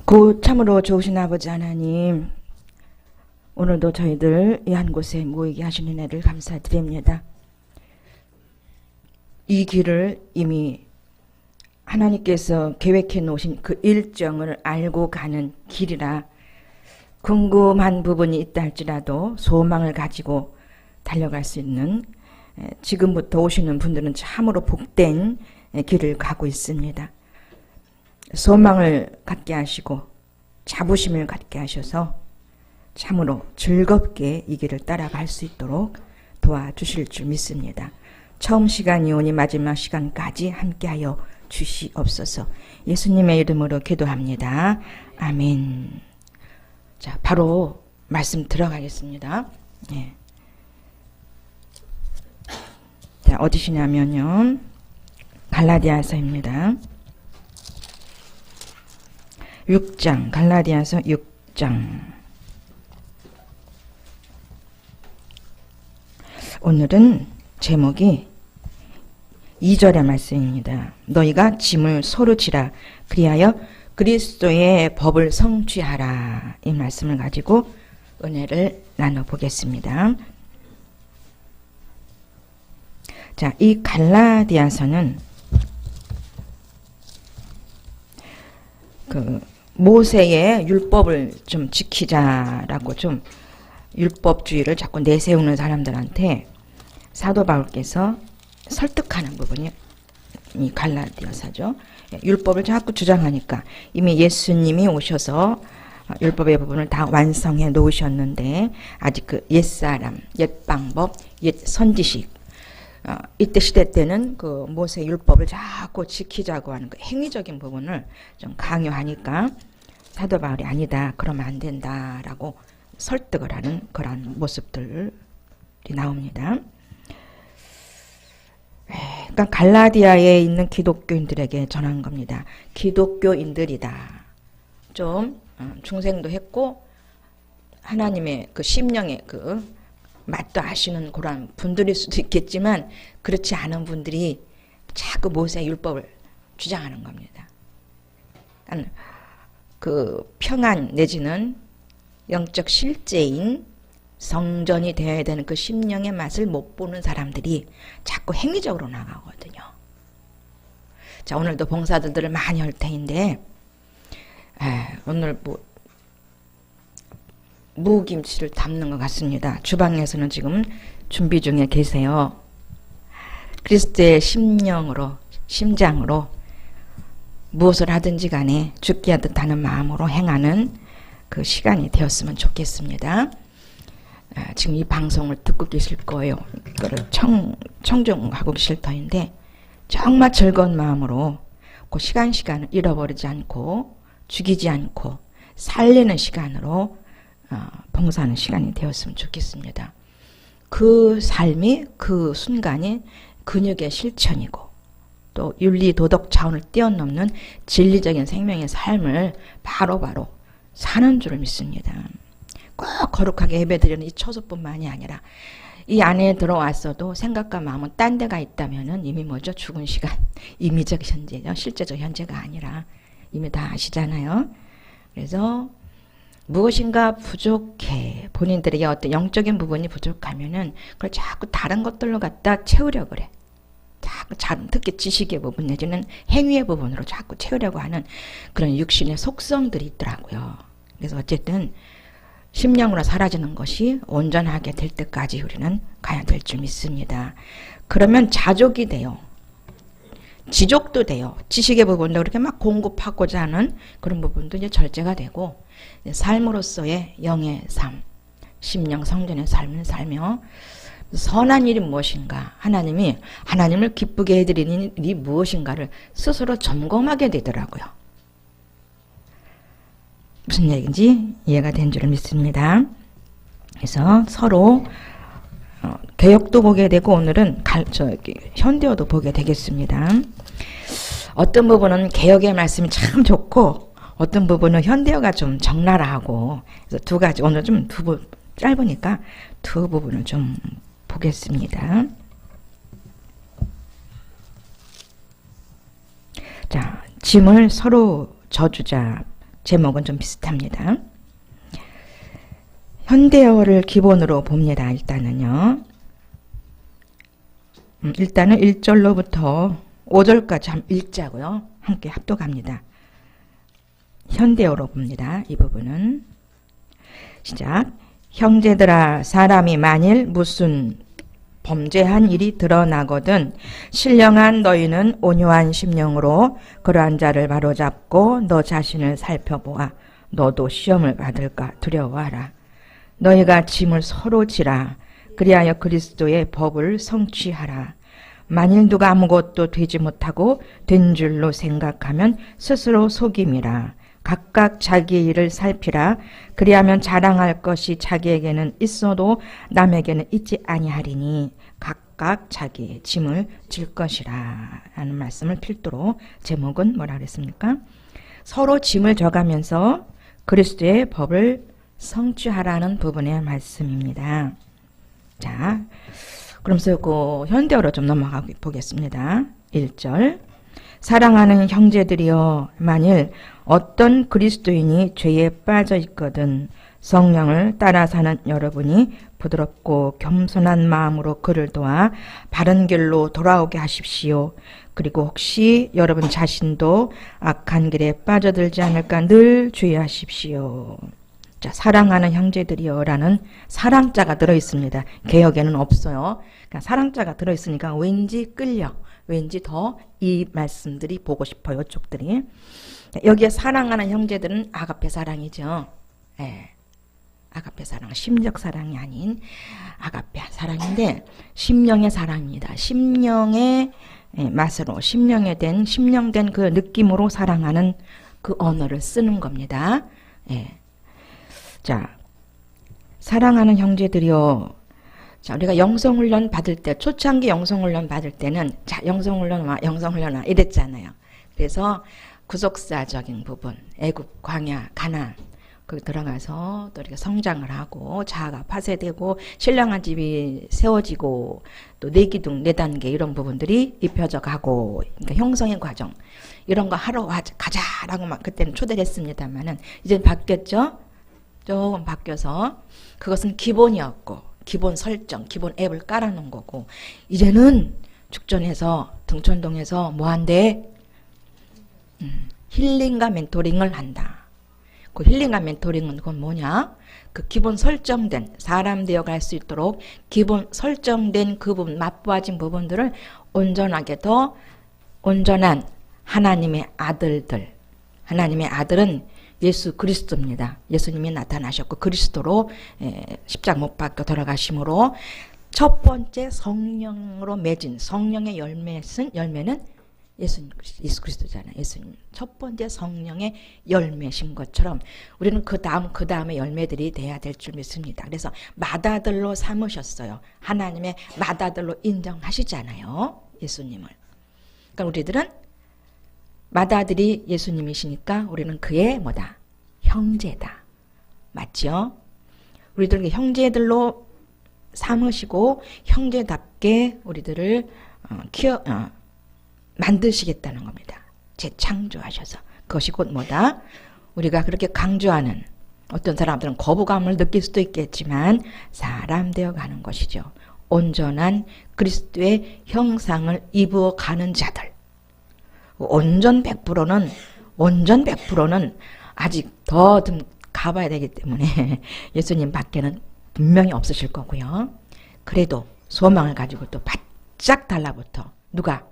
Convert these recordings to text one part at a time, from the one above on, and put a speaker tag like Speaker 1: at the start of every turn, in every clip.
Speaker 1: 그 참으로 좋으신 아버지 하나님, 오늘도 저희들 이 한 곳에 모이게 하신 은혜를 감사드립니다. 이 길을 이미 하나님께서 계획해 놓으신 그 일정을 알고 가는 길이라 궁금한 부분이 있다 할지라도 소망을 가지고 달려갈 수 있는, 지금부터 오시는 분들은 참으로 복된 길을 가고 있습니다. 소망을 갖게 하시고 자부심을 갖게 하셔서 참으로 즐겁게 이 길을 따라갈 수 있도록 도와주실 줄 믿습니다. 처음 시간이 오니 마지막 시간까지 함께하여 주시옵소서. 예수님의 이름으로 기도합니다. 아멘. 자, 바로 말씀 들어가겠습니다. 예. 자, 어디시냐면요, 갈라디아서입니다. 6장, 갈라디아서 6장. 오늘은 제목이 2절의 말씀입니다. 너희가 짐을 서로 지라 그리하여 그리스도의 법을 성취하라. 이 말씀을 가지고 은혜를 나눠보겠습니다. 자, 이 갈라디아서는 모세의 율법을 좀 지키자라고 좀 율법주의를 자꾸 내세우는 사람들한테 사도 바울께서 설득하는 부분이 이 갈라디아서죠. 율법을 자꾸 주장하니까 이미 예수님이 오셔서 율법의 부분을 다 완성해 놓으셨는데 아직 그 옛사람, 옛방법, 옛선지식, 이때 시대 때는 그 모세 율법을 자꾸 지키자고 하는 그 행위적인 부분을 좀 강요하니까 사도 바울이 아니다, 그러면 안 된다라고 설득을 하는 그런 모습들이 나옵니다. 그러니까 갈라디아에 있는 기독교인들에게 전한 겁니다. 기독교인들이다. 좀 중생도 했고 하나님의 그 심령의 그 맛도 아시는 그런 분들일 수도 있겠지만 그렇지 않은 분들이 자꾸 모세 율법을 주장하는 겁니다. 그러니까 그 평안 내지는 영적 실제인 성전이 되어야 되는 그 심령의 맛을 못 보는 사람들이 자꾸 행위적으로 나가거든요. 자, 오늘도 봉사들을 많이 할 테인데 오늘 무김치를 담는 것 같습니다. 주방에서는 지금 준비 중에 계세요. 그리스도의 심장으로 무엇을 하든지 간에 죽게 하듯 하는 마음으로 행하는 그 시간이 되었으면 좋겠습니다. 지금 이 방송을 듣고 계실 거예요. 이거를 청중하고 계실 터인데 정말 즐거운 마음으로 그 시간을 잃어버리지 않고 죽이지 않고 살리는 시간으로 봉사하는 시간이 되었으면 좋겠습니다. 그 삶이, 그 순간이 근육의 실천이고 또 윤리 도덕 차원을 뛰어넘는 진리적인 생명의 삶을 바로바로 사는 줄을 믿습니다. 꼭 거룩하게 예배드리는 이 처소뿐만이 아니라 이 안에 들어왔어도 생각과 마음은 딴 데가 있다면은 이미 죽은 시간, 임의적 현재죠. 실제적 현재가 아니라 이미 다 아시잖아요. 그래서 무엇인가 부족해, 본인들에게 어떤 영적인 부분이 부족하면은 그걸 자꾸 다른 것들로 갖다 채우려고 그래. 자꾸 특히 지식의 부분 내지는 행위의 부분으로 자꾸 채우려고 하는 그런 육신의 속성들이 있더라고요. 그래서 어쨌든 심령으로 사라지는 것이 온전하게 될 때까지 우리는 가야 될 줄 믿습니다. 그러면 자족이 돼요. 지족도 돼요. 지식의 부분도 그렇게 막 공급하고자 하는 그런 부분도 이제 절제가 되고 삶으로서의 영의 삶, 심령 성전의 삶을 살며 선한 일이 무엇인가, 하나님을 기쁘게 해드리는 일이 무엇인가를 스스로 점검하게 되더라고요. 무슨 얘기인지 이해가 된 줄 믿습니다. 그래서 서로 개혁도 보게 되고 오늘은 현대어도 보게 되겠습니다. 어떤 부분은 개혁의 말씀이 참 좋고 어떤 부분은 현대어가 좀 적나라하고, 그래서 두 가지, 오늘 좀 짧으니까 두 부분을 좀 보겠습니다. 자, 짐을 서로 져주자. 제목은 좀 비슷합니다. 현대어를 기본으로 봅니다. 일단은 1절로부터 5절까지 한번 읽자고요. 함께 합독합니다. 현대어로 봅니다. 이 부분은. 시작. 형제들아, 사람이 만일 무슨 범죄한 일이 드러나거든 신령한 너희는 온유한 심령으로 그러한 자를 바로잡고 너 자신을 살펴보아. 너도 시험을 받을까 두려워하라. 너희가 짐을 서로 지라. 그리하여 그리스도의 법을 성취하라. 만일 누가 아무것도 되지 못하고 된 줄로 생각하면 스스로 속임이라. 각각 자기의 일을 살피라. 그리하면 자랑할 것이 자기에게는 있어도 남에게는 있지 아니하리니 각각 자기의 짐을 질 것이라 라는 말씀을 필두로 제목은 뭐라 그랬습니까? 서로 짐을 져가면서 그리스도의 법을 성취하라는 부분의 말씀입니다. 자, 그러면서 그 현대어로 좀 넘어가 보겠습니다. 1절. 사랑하는 형제들이여, 만일 어떤 그리스도인이 죄에 빠져 있거든 성령을 따라 사는 여러분이 부드럽고 겸손한 마음으로 그를 도와 바른 길로 돌아오게 하십시오. 그리고 혹시 여러분 자신도 악한 길에 빠져들지 않을까 늘 주의하십시오. 자, 사랑하는 형제들이여 라는 사랑자가 들어있습니다. 개역에는 없어요. 그러니까 사랑자가 들어있으니까 왠지 끌려. 왠지 더 이 말씀들이 보고 싶어요. 이쪽들이. 여기에 사랑하는 형제들은 아가페 사랑이죠. 예. 아가페 사랑, 심적 사랑이 아닌 아가페 사랑인데 심령의 사랑입니다. 심령의 맛으로, 심령된 그 느낌으로 사랑하는 그 언어를 쓰는 겁니다. 예. 자, 사랑하는 형제들이요. 자, 우리가 영성훈련 받을 때, 초창기 영성훈련 받을 때는, 자, 영성훈련 와 이랬잖아요. 그래서 구속사적인 부분, 애국, 광야, 가나안, 거기 들어가서 또 이렇게 성장을 하고, 자아가 파쇄되고, 신령한 집이 세워지고, 또 내기둥, 내단계 이런 부분들이 입혀져 가고, 그러니까 형성의 과정, 이런 거 하러 가자라고 막 그때는 초대를 했습니다만은, 이제는 바뀌었죠? 조금 바뀌어서, 그것은 기본이었고, 기본 설정, 기본 앱을 깔아놓은 거고 이제는 죽전에서 등촌동에서 뭐한대? 힐링과 멘토링을 한다. 그 힐링과 멘토링은 그건 뭐냐? 그 기본 설정된 사람 되어갈 수 있도록 기본 설정된 그 부분, 맛보아진 부분들을 온전하게 더 온전한 하나님의 아들들. 하나님의 아들은 예수 그리스도입니다. 예수님이 나타나셨고 그리스도로 십자가 못 박혀 돌아가심으로 첫 번째 성령으로 맺은 성령의 열매는 예수 그리스도잖아요. 예수님 첫 번째 성령의 열매신 것처럼 우리는 그 다음에 열매들이 돼야 될 줄 믿습니다. 그래서 맏아들로 삼으셨어요. 하나님의 맏아들로 인정하시잖아요. 예수님을. 그러니까 우리들은 맏아들이 예수님이시니까 우리는 그의 뭐다? 형제다. 맞죠? 우리들 형제들로 삼으시고 형제답게 우리들을 만드시겠다는 겁니다. 재창조하셔서. 그것이 곧 뭐다? 우리가 그렇게 강조하는 어떤 사람들은 거부감을 느낄 수도 있겠지만 사람 되어가는 것이죠. 온전한 그리스도의 형상을 입어가는 자들. 온전 100%는 아직 더 좀 가봐야 되기 때문에 예수님 밖에는 분명히 없으실 거고요. 그래도 소망을 가지고 또 바짝 달라붙어 누가?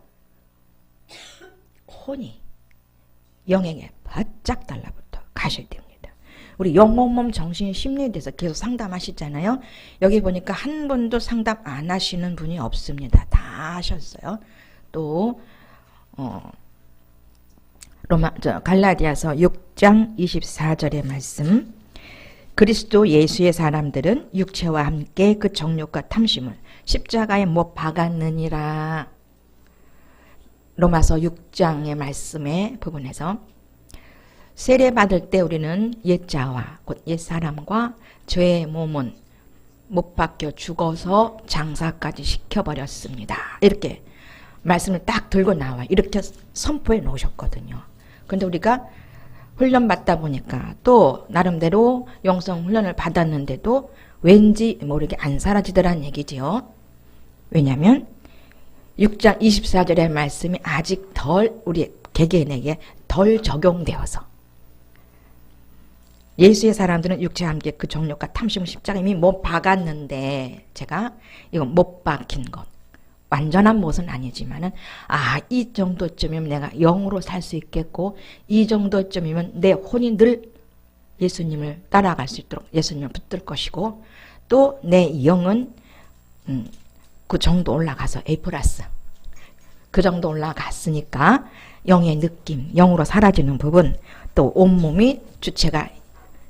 Speaker 1: 혼이 영에게 바짝 달라붙어 가셔야 됩니다. 우리 영혼몸 정신 심리에 대해서 계속 상담하시잖아요. 여기 보니까 한 분도 상담 안 하시는 분이 없습니다. 다 하셨어요. 또 갈라디아서 6장 24절의 말씀. 그리스도 예수의 사람들은 육체와 함께 그 정욕과 탐심을 십자가에 못 박았느니라. 로마서 6장의 말씀의 부분에서 세례받을 때 우리는 옛자와 곧 옛사람과 죄의 몸은 못 박혀 죽어서 장사까지 시켜버렸습니다. 이렇게 말씀을 딱 들고 나와요. 이렇게 선포해 놓으셨거든요. 그런데 우리가 훈련 받다 보니까 또 나름대로 영성 훈련을 받았는데도 왠지 모르게 안 사라지더란 얘기지요. 왜냐하면 6장 24절의 말씀이 아직 덜 우리 개개인에게 덜 적용되어서 예수의 사람들은 육체와 함께 그 정욕과 탐심을 십자가 이미 못 박았는데 제가 이건 못 박힌 것 완전한 못은 아니지만은 이 정도쯤이면 내가 영으로 살 수 있겠고 이 정도쯤이면 내 혼이 늘 예수님을 따라갈 수 있도록 예수님을 붙들 것이고 또 내 영은 그 정도 올라가서 A+. 그 정도 올라갔으니까 영의 느낌, 영으로 사라지는 부분 또 온몸이 주체가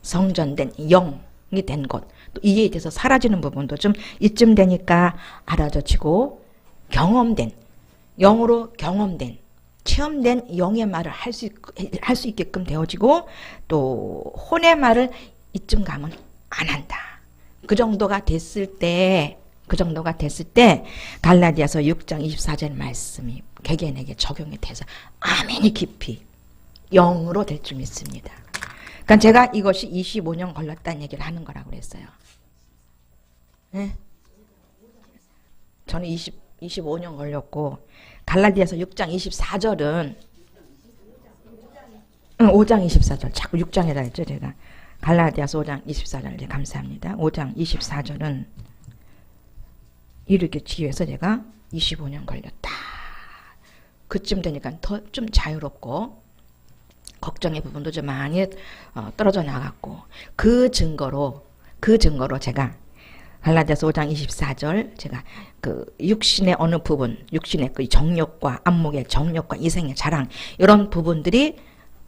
Speaker 1: 성전된 영이 된 것 또 이에 대해서 사라지는 부분도 좀 이쯤 되니까 알아져지고 경험된 영으로 경험된 체험된 영의 말을 할 수 있게끔 되어지고 또 혼의 말을 이쯤 가면 안 한다. 그 정도가 됐을 때 갈라디아서 6장 24절 말씀이 개개인에게 적용이 돼서 아멘이 깊이 영으로 될 줄 믿습니다. 그러니까 제가 이것이 25년 걸렸다는 얘기를 하는 거라고 그랬어요. 네? 저는 25년 걸렸고 갈라디아서 6장 24절은 5장 24절 자꾸 6장이라 했죠 제가. 갈라디아서 5장 24절 감사합니다. 5장 24절은 이르기 위해서 제가 25년 걸렸다. 그쯤 되니까 더 좀 자유롭고 걱정의 부분도 좀 많이 떨어져 나갔고 그 증거로 제가 갈라디아서 5장 24절 제가 그 육신의 어느 부분 육신의 그 정욕과 안목의 정욕과 이생의 자랑 이런 부분들이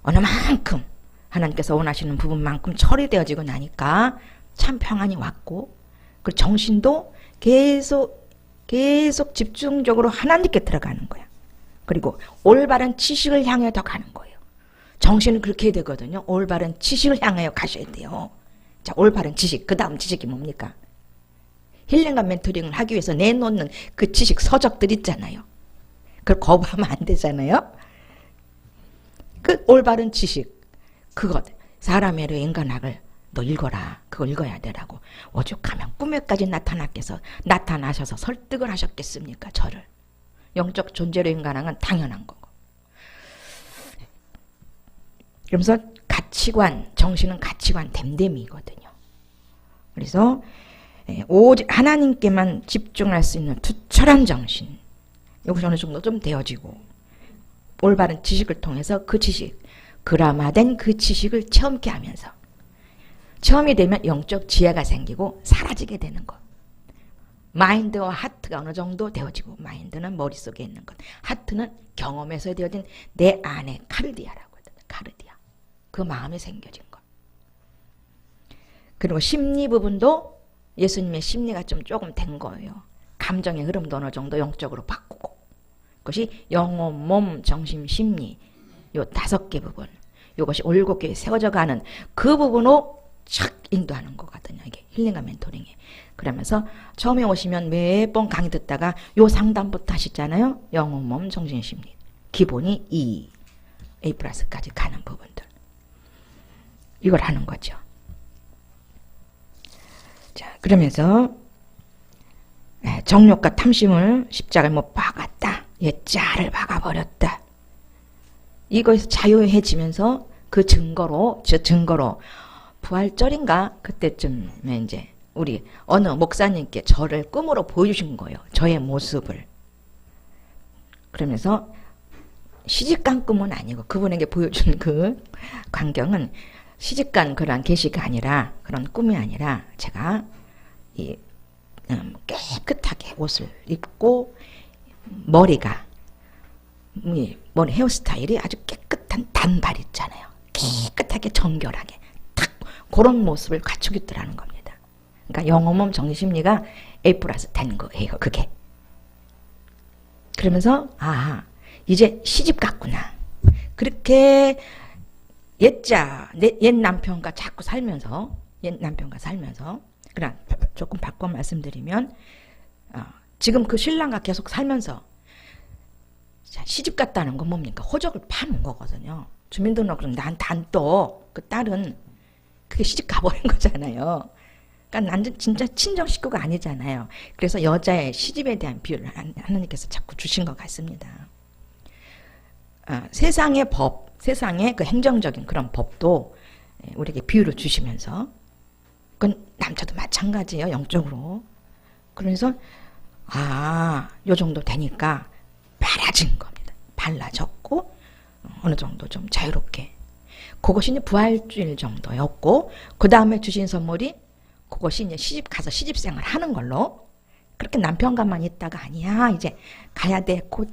Speaker 1: 어느 만큼 하나님께서 원하시는 부분만큼 처리되어지고 나니까 참 평안이 왔고 그 정신도 계속 집중적으로 하나님께 들어가는 거야. 그리고 올바른 지식을 향해 더 가는 거예요. 정신은 그렇게 되거든요. 올바른 지식을 향하여 가셔야 돼요. 자, 올바른 지식. 그 다음 지식이 뭡니까? 힐링과 멘토링을 하기 위해서 내놓는 그 지식 서적들 있잖아요. 그걸 거부하면 안 되잖아요. 그 올바른 지식. 그것. 사람의 인간학을 너 읽어라. 그거 읽어야 되라고. 오죽하면 꿈에까지 나타나셔서 설득을 하셨겠습니까? 저를. 영적 존재로 인간학은 당연한 거고. 그러면서 가치관, 정신은 가치관 댐댐이거든요. 그래서 오직 하나님께만 집중할 수 있는 투철한 정신. 여기서 어느 정도 좀 되어지고 올바른 지식을 통해서 그 지식, 그라마된 그 지식을 체험케 하면서 체험이 되면 영적 지혜가 생기고 사라지게 되는 것. 마인드와 하트가 어느 정도 되어지고 마인드는 머릿속에 있는 것. 하트는 경험에서 되어진 내 안에 카르디아라고 하거든요. 카르디아. 그 마음이 생겨진 것. 그리고 심리 부분도 예수님의 심리가 조금 된 거예요. 감정의 흐름도 어느 정도 영적으로 바꾸고. 그것이 영혼, 몸, 정신, 심리 요 5개 부분. 이것이 올곧게 세워져 가는 그 부분으로 착 인도하는 거거든요. 이게 힐링과 멘토링이. 그러면서 처음에 오시면 매번 강의 듣다가 요 상담부터 하시잖아요. 영혼, 몸, 정신, 심리. 기본이 A+까지 가는 부분들. 이걸 하는 거죠. 자, 그러면서 정욕과 탐심을 십자가에 못 박았다. 옛자를 박아버렸다. 이거에서 자유해지면서 그 증거로 부활절인가 그때쯤에 이제 우리 어느 목사님께 저를 꿈으로 보여주신 거예요. 저의 모습을. 그러면서 시집간 꿈은 아니고 그분에게 보여준 그 광경은 시집간 그런 계시가 아니라 그런 꿈이 아니라 제가 깨끗하게 옷을 입고 머리가 머리 헤어스타일이 아주 깨끗한 단발 있잖아요. 깨끗하게 정결하게 딱 그런 모습을 갖추고 있더라는 겁니다. 그러니까 영혼, 몸, 정신심리가 A+ 된 거예요. 그게. 그러면서 이제 시집 갔구나. 그렇게 옛 남편과 자꾸 살면서 그냥 조금 바꿔 말씀드리면 지금 그 신랑과 계속 살면서 시집 갔다는 건 뭡니까? 호적을 파는 거거든요. 주민등록은 난또 그 딸은 그게 시집 가버린 거잖아요. 그러니까 나는 진짜 친정 식구가 아니잖아요. 그래서 여자의 시집에 대한 비유를 하나님께서 자꾸 주신 것 같습니다. 세상의 법, 세상의 그 행정적인 그런 법도 우리에게 비유를 주시면서, 그건 남자도 마찬가지예요, 영적으로. 그래서 요 정도 되니까 빨라진 겁니다. 발라졌고 어느 정도 좀 자유롭게. 그것이 이제 부활주일 정도였고, 그 다음에 주신 선물이 그것이 이제 시집 가서 시집생활 하는 걸로. 그렇게 남편과만 있다가 아니야, 이제 가야 돼. 그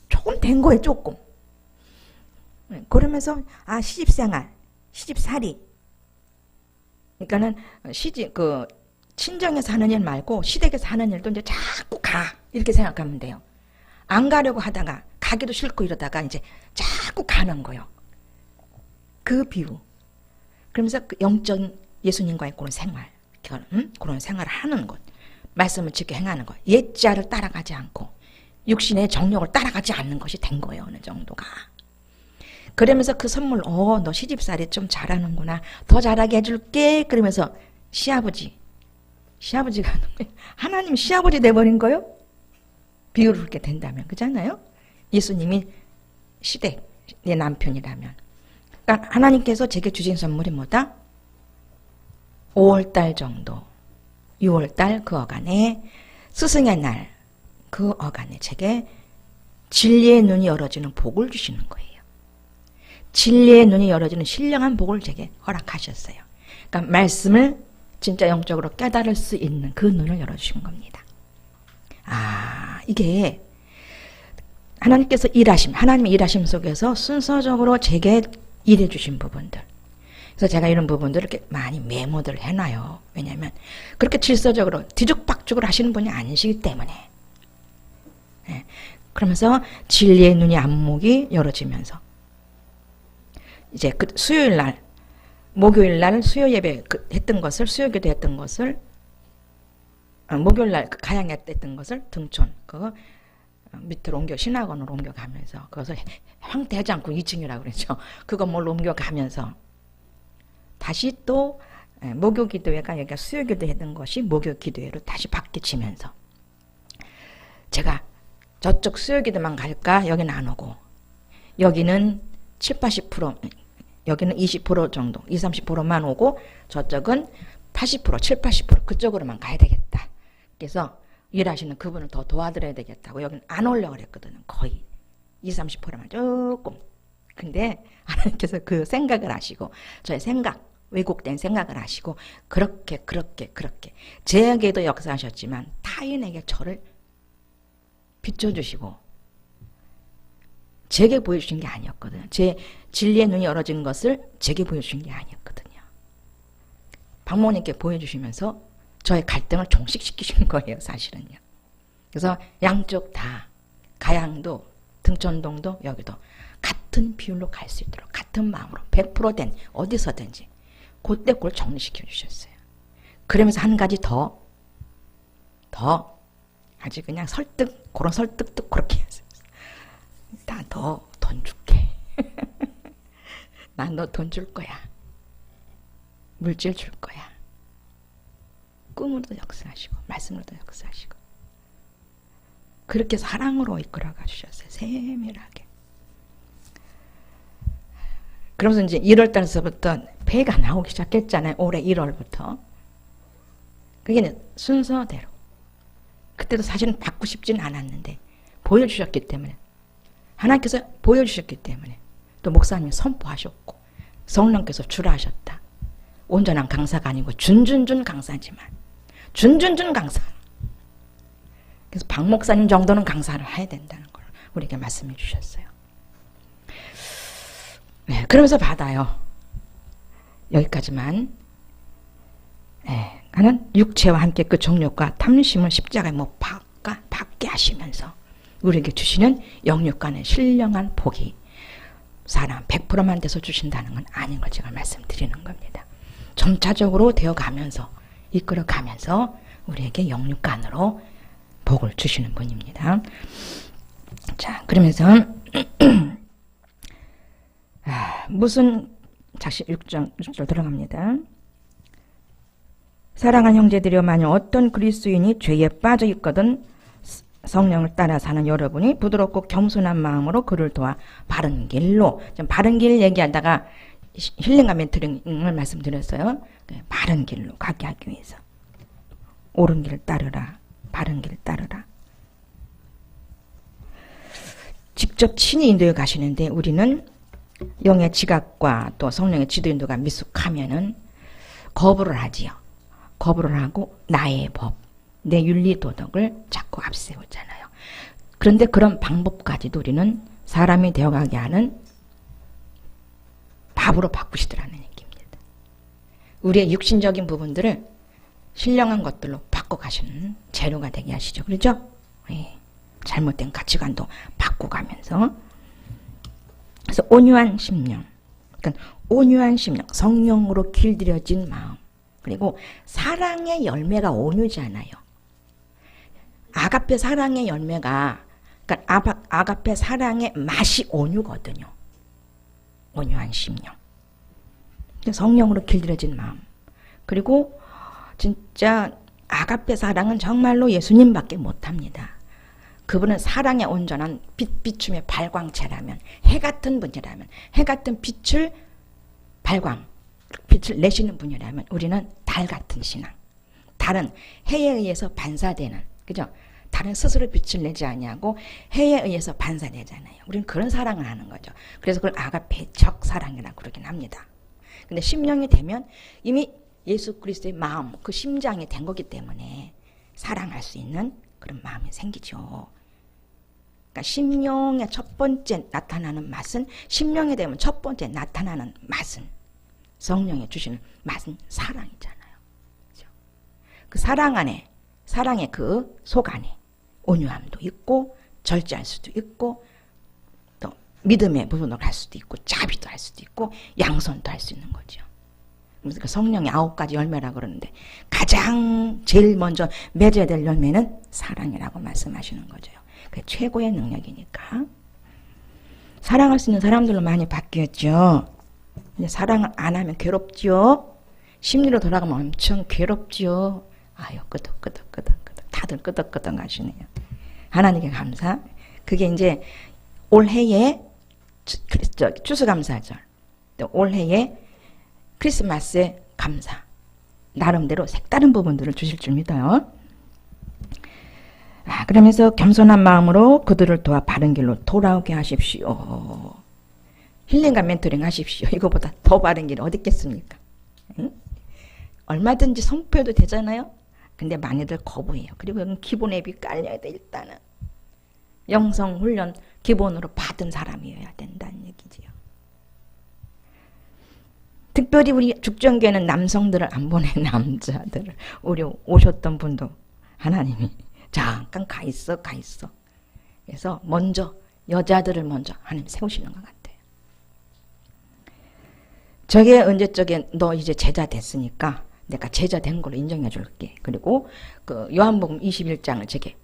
Speaker 1: 조금 된 거예요, 조금. 그러면서 시집생활, 시집살이. 그러니까는 친정에서 하는 일 말고 시댁에서 하는 일도 이제 자꾸 가, 이렇게 생각하면 돼요. 안 가려고 하다가 가기도 싫고 이러다가 이제 자꾸 가는 거예요. 그 비유. 그러면서 그 영적 예수님과의 그런 생활, 그런 생활을 하는 것, 말씀을 지켜 행하는 것, 옛자를 따라가지 않고 육신의 정욕을 따라가지 않는 것이 된 거예요, 어느 정도가. 그러면서 그 선물, 너 시집살이 좀 잘하는구나, 더 잘하게 해줄게. 그러면서 시아버지가 하는 거예요. 하나님 시아버지 돼버린 거예요? 비유를 그렇게 된다면, 그렇잖아요? 예수님이 시댁, 내 남편이라면. 그러니까 하나님께서 제게 주신 선물이 뭐다? 5월달 정도, 6월달 그 어간에, 스승의 날 그 어간에 제게 진리의 눈이 열어지는 복을 주시는 거예요. 진리의 눈이 열어지는 신령한 복을 제게 허락하셨어요. 그러니까 말씀을 진짜 영적으로 깨달을 수 있는 그 눈을 열어주신 겁니다. 이게 하나님께서 하나님의 일하심 속에서 순서적으로 제게 일해 주신 부분들. 그래서 제가 이런 부분들을 이렇게 많이 메모들을 해놔요. 왜냐하면 그렇게 질서적으로 뒤죽박죽을 하시는 분이 아니시기 때문에. 그러면서 진리의 눈이 안목이 열어지면서 이제 그 수요일 날, 목요일 날 수요 예배 했던 것을, 수요기도 했던 것을, 목요일 날 가양회 했던 것을 등촌 그 밑으로 신학원으로 옮겨가면서, 그것을 황태장국 2층이라고 그랬죠. 그거 뭘로 옮겨가면서 다시 또 목요 기도회가 여기가 수요 기도 했던 것이 목요 기도회로 다시 바뀌치면서, 제가 저쪽 수요 기도만 갈까, 여기는 안 오고, 여기는 70-80%, 여기는 20% 정도, 20-30%만 오고, 저쪽은 80%, 70-80% 그쪽으로만 가야 되겠다. 그래서 일하시는 그분을 더 도와드려야 되겠다고 여기는 안 오려고 그랬거든요. 거의 20-30%만 조금. 근데 하나님께서 그 생각을 하시고, 저의 생각, 왜곡된 생각을 하시고, 그렇게 제에게도 역사하셨지만 타인에게 저를 비춰주시고 제게 보여주신 게 아니었거든요. 제 진리의 눈이 열어진 것을 제게 보여주신 게 아니었거든요. 박모님께 보여주시면서 저의 갈등을 종식시키신 거예요, 사실은요. 그래서 양쪽 다, 가양도 등촌동도 여기도 같은 비율로 갈 수 있도록, 같은 마음으로 100%된 어디서든지 그때 그걸 정리시켜 주셨어요. 그러면서 한 가지 더 아주 그냥 그런 설득도 그렇게 했어요. 나 너 돈 줄게. 난 너 돈 줄 거야. 물질 줄 거야. 꿈으로도 역사하시고 말씀으로도 역사하시고, 그렇게 사랑으로 이끌어가 주셨어요. 세밀하게. 그러면서 이제 1월 달서부터 배가 나오기 시작했잖아요. 올해 1월부터. 그게 순서대로. 그때도 사실은 받고 싶지는 않았는데 보여주셨기 때문에, 하나님께서 보여주셨기 때문에, 또 목사님이 선포하셨고 성령께서 주라 하셨다. 온전한 강사가 아니고 준준준 강사지만, 준준준 강사. 그래서 박 목사님 정도는 강사를 해야 된다는 걸 우리에게 말씀해 주셨어요. 네, 그러면서 받아요. 여기까지만. 네, 나는 육체와 함께 그 정욕과 탐심을 십자가에 못 박게 하시면서 우리에게 주시는 영육간의 신령한 복이 사람 100%만 돼서 주신다는 건 아닌 걸 제가 말씀드리는 겁니다. 점차적으로 되어가면서, 이끌어가면서 우리에게 영육간으로 복을 주시는 분입니다. 자, 그러면서 무슨 6절 들어갑니다. 사랑하는 형제들이여, 만일 어떤 그리스도인이 죄에 빠져 있거든 성령을 따라 사는 여러분이 부드럽고 겸손한 마음으로 그를 도와 바른 길로, 지금 바른 길 얘기하다가 힐링과 멘토링을 말씀드렸어요. 바른 길로 가게 하기 위해서 옳은 길을 따르라, 바른 길을 따르라. 직접 친히 인도해 가시는데 우리는 영의 지각과 또 성령의 지도 인도가 미숙하면은 거부를 하지요. 거부를 하고 나의 법, 내 윤리 도덕을 자꾸 앞세우잖아요. 그런데 그런 방법까지도 우리는 사람이 되어가게 하는 밥으로 바꾸시더라는 얘기입니다. 우리의 육신적인 부분들을 신령한 것들로 바꿔가시는 재료가 되게 하시죠. 그렇죠? 예. 잘못된 가치관도 바꿔가면서. 그래서 온유한 심령, 그러니까 온유한 심령, 성령으로 길들여진 마음, 그리고 사랑의 열매가 온유잖아요. 아가페 사랑의 열매가, 그러니까 아가페 사랑의 맛이 온유거든요. 온유한 심령, 성령으로 길들여진 마음. 그리고 진짜 아가페 사랑은 정말로 예수님밖에 못합니다. 그분은 사랑의 온전한 빛 비춤의 발광체라면, 해 같은 분이라면, 해 같은 빛을 빛을 내시는 분이라면 우리는 달 같은 신앙, 달은 해에 의해서 반사되는, 그죠? 달은 스스로 빛을 내지 아니하고 해에 의해서 반사되잖아요. 우리는 그런 사랑을 하는 거죠. 그래서 그걸 아가페적 사랑이라고 그러긴 합니다. 근데 심령이 되면 이미 예수 그리스도의 마음, 그 심장이 된 거기 때문에 사랑할 수 있는 그런 마음이 생기죠. 그러니까 심령의 첫 번째 나타나는 맛은, 심령이 되면 첫 번째 나타나는 맛은, 성령이 주시는 맛은 사랑이잖아요. 그렇죠? 그 사랑 안에, 사랑의 그 속 안에 온유함도 있고, 절제할 수도 있고, 또 믿음의 부분을 할 수도 있고, 자비도 할 수도 있고, 양선도 할 수 있는 거죠. 그래서 그 성령의 9가지 열매라고 그러는데 가장 제일 먼저 맺어야 될 열매는 사랑이라고 말씀하시는 거죠. 그게 최고의 능력이니까. 사랑할 수 있는 사람들로 많이 바뀌었죠. 근데 사랑을 안 하면 괴롭죠. 심리로 돌아가면 엄청 괴롭죠. 아유, 끄덕끄덕 다들 끄덕끄덕 하시네요. 하나님께 감사. 그게 이제 올해의 추수감사절, 또 올해의 크리스마스의 감사, 나름대로 색다른 부분들을 주실 줄 믿어요. 그러면서 겸손한 마음으로 그들을 도와 바른 길로 돌아오게 하십시오. 힐링과 멘토링 하십시오. 이거보다 더 바른 길이 어디 있겠습니까? 응? 얼마든지 선포해도 되잖아요. 근데 많이들 거부해요. 그리고 여기 기본 앱이 깔려야 돼. 일단은 영성 훈련 기본으로 받은 사람이어야 된다는 얘기지요. 특별히 우리 죽전교회는 남성들을 안 보내, 남자들을. 우리 오셨던 분도 하나님이 잠깐 가 있어. 그래서 먼저 여자들을 먼저 하나님 세우시는 것 같아요. 저게 언제적에 너 이제 제자 됐으니까 내가 제자 된 걸로 인정해 줄게. 그리고 그 요한복음 21장을 제게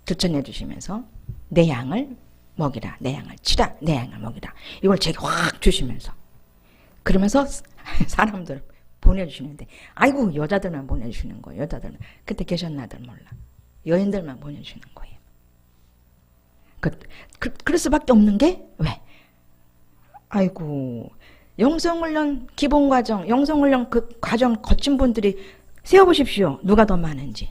Speaker 1: 추천해 주시면서 내 양을 먹이라, 내 양을 치라, 내 양을 먹이라. 이걸 제게 확 주시면서, 그러면서 사람들 보내주시는데, 아이고 여자들만 보내주시는 거예요. 여자들만. 그때 계셨나들 몰라. 여인들만 보내주시는 거예요. 그럴 수밖에 없는 게 왜? 아이고, 영성훈련 기본과정, 영성훈련 그 과정 거친 분들이 세워보십시오. 누가 더 많은지.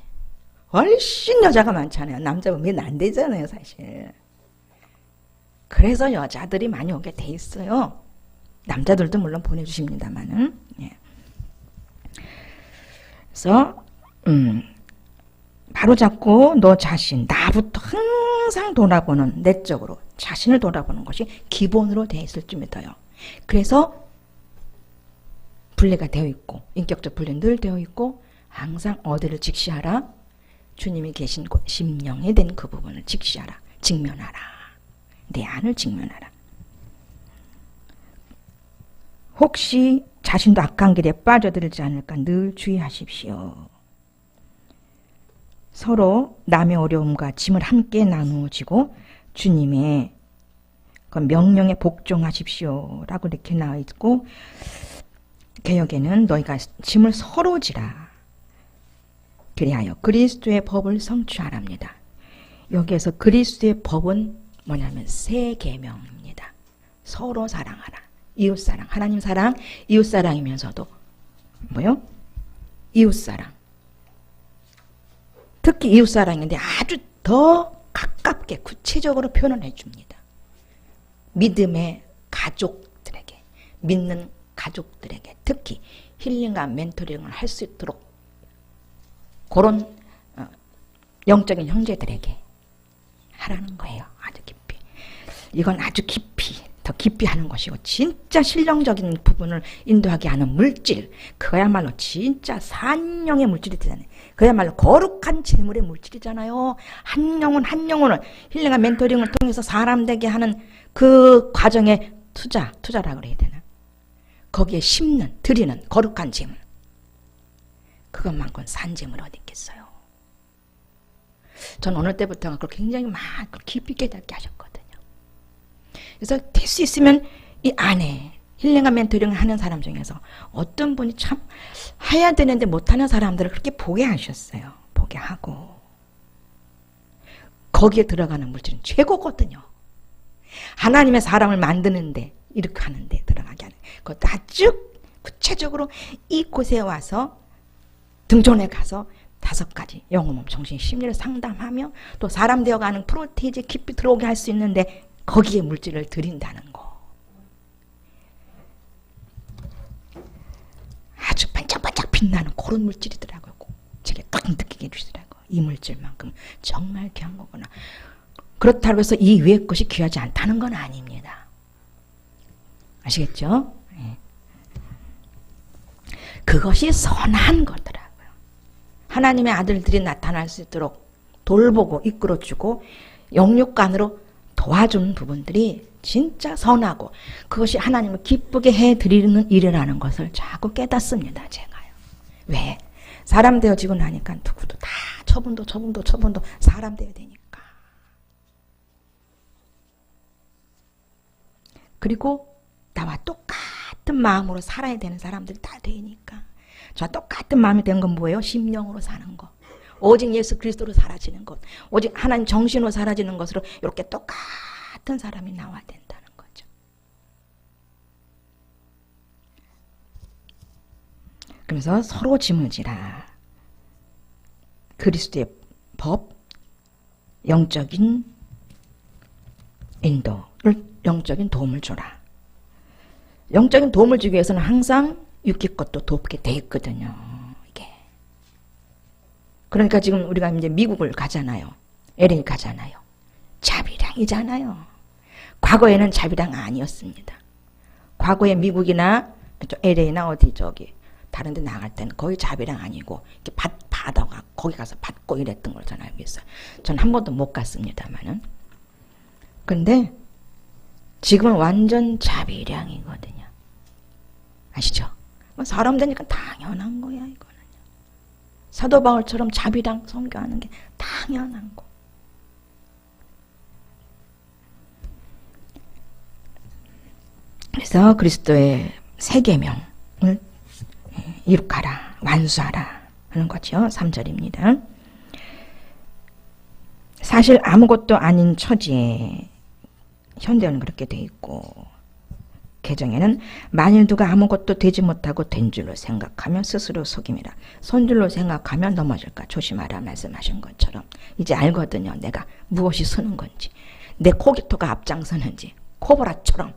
Speaker 1: 훨씬 여자가 많잖아요. 남자 보면 안 되잖아요, 사실. 그래서 여자들이 많이 오게 돼 있어요. 남자들도 물론 보내주십니다만은. 예. 그래서 바로 잡고 너 자신, 나부터 항상 돌아보는, 내적으로 자신을 돌아보는 것이 기본으로 되어 있을 줄 믿어요. 그래서 분리가 되어 있고, 인격적 분리는 늘 되어 있고, 항상 어디를 직시하라? 주님이 계신 곳, 심령에 된 그 부분을 직시하라. 직면하라. 내 안을 직면하라. 혹시 자신도 악한 길에 빠져들지 않을까 늘 주의하십시오. 서로 남의 어려움과 짐을 함께 나누어지고 주님의 그 명령에 복종하십시오라고 이렇게 나와 있고, 개역에는 너희가 짐을 서로 지라 그리하여 그리스도의 법을 성취하랍니다. 여기에서 그리스도의 법은 뭐냐면 새 계명입니다. 서로 사랑하라. 이웃사랑, 하나님 사랑, 이웃사랑이면서도 뭐요? 이웃사랑. 특히 이웃사랑인데 아주 더 가깝게 구체적으로 표현을 해줍니다. 믿음의 가족들에게, 믿는 가족들에게, 특히 힐링과 멘토링을 할 수 있도록 그런 영적인 형제들에게 하라는 거예요. 아주 깊이. 이건 아주 깊이, 더 깊이 하는 것이고, 진짜 실용적인 부분을 인도하게 하는 물질, 그야말로 진짜 산영의 물질이 되잖아요. 그야말로 거룩한 재물의 물질이잖아요. 한 영혼을 힐링과 멘토링을 통해서 사람 되게 하는 그 과정에 투자라 그래야 되나? 거기에 심는, 드리는 거룩한 재물. 그것만큼 산 재물이 어디 있겠어요. 전 어느 때부터 그걸 굉장히 많고 깊이 깨닫게 하셨거든요. 그래서 될 수 있으면 이 안에 힐링과 멘토링을 하는 사람 중에서 어떤 분이 참 해야 되는데 못하는 사람들을 그렇게 보게 하셨어요. 보게 하고. 거기에 들어가는 물질은 최고거든요. 하나님의 사람을 만드는데, 이렇게 하는데 들어가게 하는, 그것도 아주 구체적으로 이곳에 와서 등촌에 가서 5가지 영혼, 몸, 정신, 심리를 상담하며 또 사람 되어가는 프로테이지 깊이 들어오게 할 수 있는데 거기에 물질을 드린다는 거. 아주 반짝반짝 빛나는 그런 물질이더라고요. 제게 딱 느끼게 해주시더라고요. 이 물질만큼 정말 귀한 거구나. 그렇다고 해서 이 위의 것이 귀하지 않다는 건 아닙니다. 아시겠죠? 네. 그것이 선한 거더라고요. 하나님의 아들들이 나타날 수 있도록 돌보고 이끌어주고 영육간으로 도와주는 부분들이 진짜 선하고 그것이 하나님을 기쁘게 해드리는 일이라는 것을 자꾸 깨닫습니다. 제가요. 왜? 사람 되어지고 나니까 누구도 다 저분도 사람 되어야 되니까. 그리고 나와 똑같은 마음으로 살아야 되는 사람들이 다 되니까. 저 똑같은 마음이 된 건 뭐예요? 심령으로 사는 것. 오직 예수 그리스도로 사라지는 것. 오직 하나님 정신으로 사라지는 것으로 이렇게 똑같은 사람이 나와야 된다는 거죠. 그래서 서로 짐을 지라. 그리스도의 법, 영적인 인도를, 영적인 도움을 줘라. 영적인 도움을 주기 위해서는 항상 육기 것도 돕게 돼 있거든요. 이게. 그러니까 지금 우리가 이제 미국을 가잖아요. LA 가잖아요. 자비량이잖아요. 과거에는 자비량 아니었습니다. 과거에 미국이나 LA나 어디 다른 데 나갈 때는 거의 자비량 아니고 이렇게 받아가 거기 가서 받고 이랬던 걸 저는 알고 있어요. 전 한 번도 못 갔습니다만은. 근데 지금은 완전 자비량이거든요. 아시죠? 사람 되니까 당연한 거야, 이거는. 사도 바울처럼 자비랑 선교하는 게 당연한 거. 그래서 그리스도의 새 계명을 이룩하라, 완수하라 하는 거죠. 3절입니다. 사실 아무것도 아닌 처지에 현대어는 그렇게 돼 있고 개정에는 만일 누가 아무것도 되지 못하고 된 줄로 생각하면 스스로 속임이라. 손줄로 생각하면 넘어질까 조심하라 말씀하신 것처럼 이제 알거든요. 내가 무엇이 서는 건지. 내 코기토가 앞장서는지. 코브라처럼